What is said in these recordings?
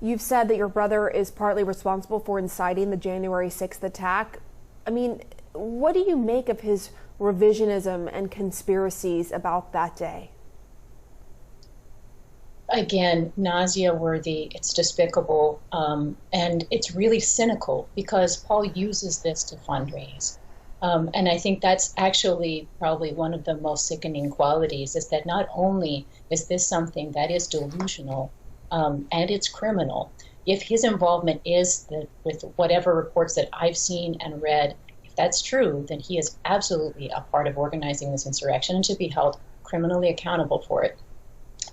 You've said that your brother is partly responsible for inciting the January 6th attack. I mean, what do you make of his revisionism and conspiracies about that day? Again, nausea worthy. It's despicable. And it's really cynical because Paul uses this to fundraise. And I think that's actually probably one of the most sickening qualities is that not only is this something that is delusional and it's criminal, if his involvement is with whatever reports that I've seen and read, if that's true, then he is absolutely a part of organizing this insurrection and should be held criminally accountable for it.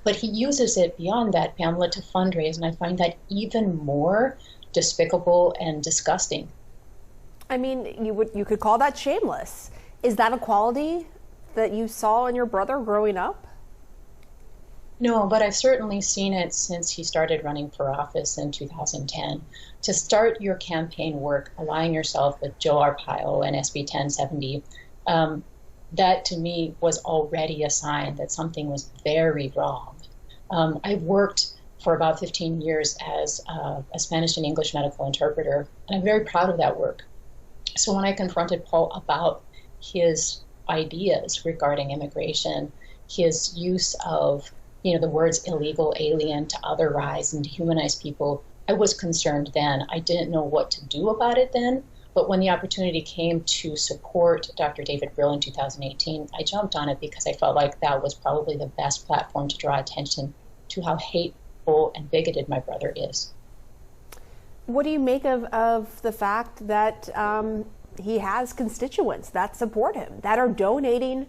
But he uses it beyond that, Pamela, to fundraise, and I find that even more despicable and disgusting. I mean, you could call that shameless. Is that a quality that you saw in your brother growing up? No, but I've certainly seen it since he started running for office in 2010. To start your campaign work, aligning yourself with Joe Arpaio and SB 1070, that to me was already a sign that something was very wrong. I've worked for about 15 years as a Spanish and English medical interpreter, and I'm very proud of that work. So when I confronted Paul about his ideas regarding immigration, his use of the words illegal, alien, to otherize and dehumanize people, I was concerned then. I didn't know what to do about it then, but when the opportunity came to support Dr. David Brill in 2018, I jumped on it because I felt like that was probably the best platform to draw attention to how hateful and bigoted my brother is. What do you make of the fact that he has constituents that support him, that are donating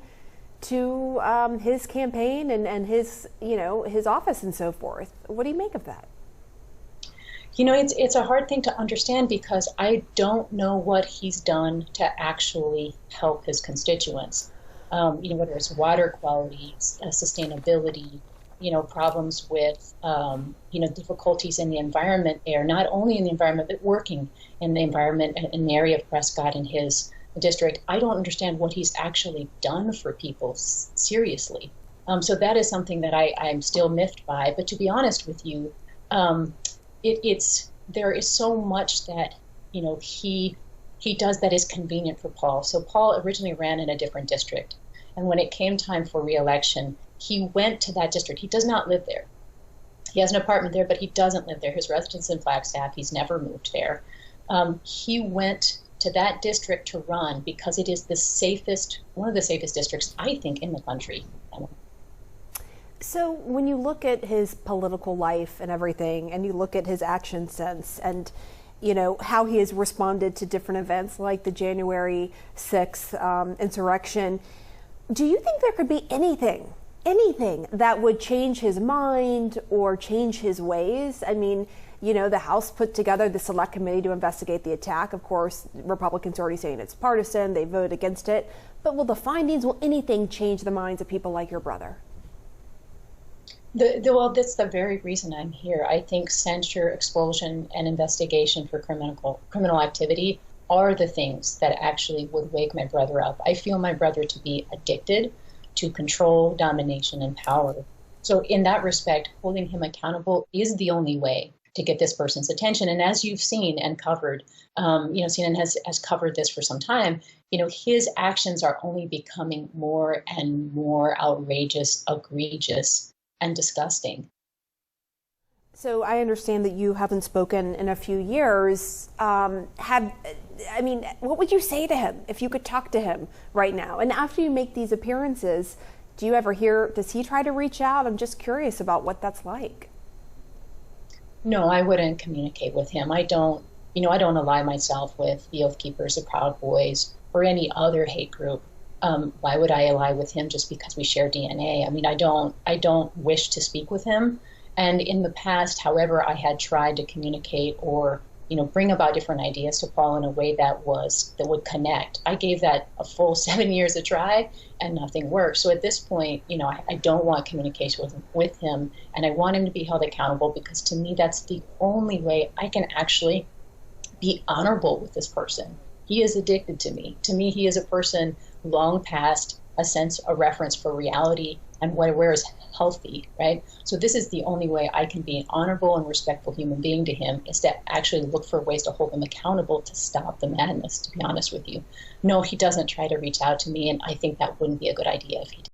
to his campaign and his office and so forth? What do you make of that? It's a hard thing to understand because I don't know what he's done to actually help his constituents. Whether it's water quality, sustainability, problems with, difficulties in the environment there, not only in the environment, but working in the environment in the area of Prescott and his district. I don't understand what he's actually done for people seriously. So that is something that I'm still miffed by. But to be honest with you, there is so much that, he does that is convenient for Paul. So Paul originally ran in a different district. And when it came time for re-election, he went to that district. He does not live there. He has an apartment there, but he doesn't live there. His residence in Flagstaff, he's never moved there. He went to that district to run because it is one of the safest districts, I think, in the country. So when you look at his political life and everything, and you look at his action since, and how he has responded to different events like the January 6th insurrection, do you think there could be anything that would change his mind or change his ways? I mean, the House put together the select committee to investigate the attack. Of course, Republicans are already saying it's partisan. They voted against it. But will anything change the minds of people like your brother? Well, that's the very reason I'm here. I think censure, expulsion, and investigation for criminal activity are the things that actually would wake my brother up. I feel my brother to be addicted to control, domination, and power. So in that respect, holding him accountable is the only way to get this person's attention. And as you've seen and covered, CNN has covered this for some time, his actions are only becoming more and more outrageous, egregious, and disgusting. So I understand that you haven't spoken in a few years. What would you say to him if you could talk to him right now? And after you make these appearances, does he try to reach out? I'm just curious about what that's like. No, I wouldn't communicate with him. I don't ally myself with the Oath Keepers, the Proud Boys, or any other hate group. Why would I ally with him just because we share DNA? I mean, I don't wish to speak with him. And in the past, however, I had tried to communicate or, bring about different ideas to Paul in a way that would connect. I gave that a full 7 years a try and nothing worked. So at this point, I don't want communication with him, and I want him to be held accountable because to me, that's the only way I can actually be honorable with this person. He is addicted to me. To me, he is a person long past a reference for reality and where is healthy, right? So this is the only way I can be an honorable and respectful human being to him, is to actually look for ways to hold him accountable to stop the madness, to be honest with you. No, he doesn't try to reach out to me, and I think that wouldn't be a good idea if he did.